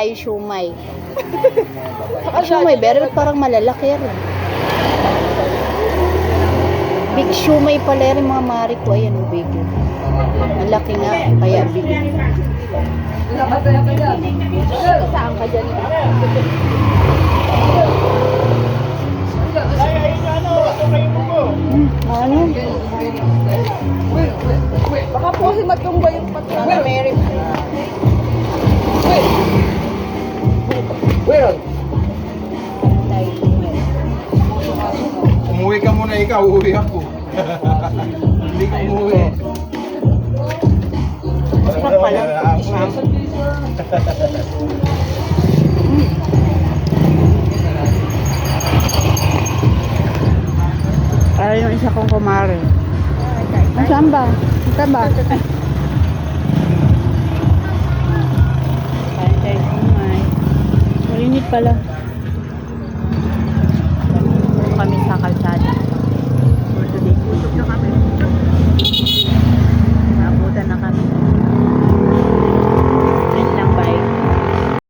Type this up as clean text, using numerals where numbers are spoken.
Ay, shumay. Shumay, pero parang malalaki rin. Big shumay pala rin mga mari ko. Ayan, big. Malaki nga, kaya big. Saan ka dyan? Ano? Baka po himatungba yung patrona na Mary. Well, umuwi ka muna ikaw, uuwi ako. Hindi ka umuwi. Sarap pala. Para yung isa kong kumare. Nasaan ba? Ito ba? Kain tayo kumay. Malinit pala.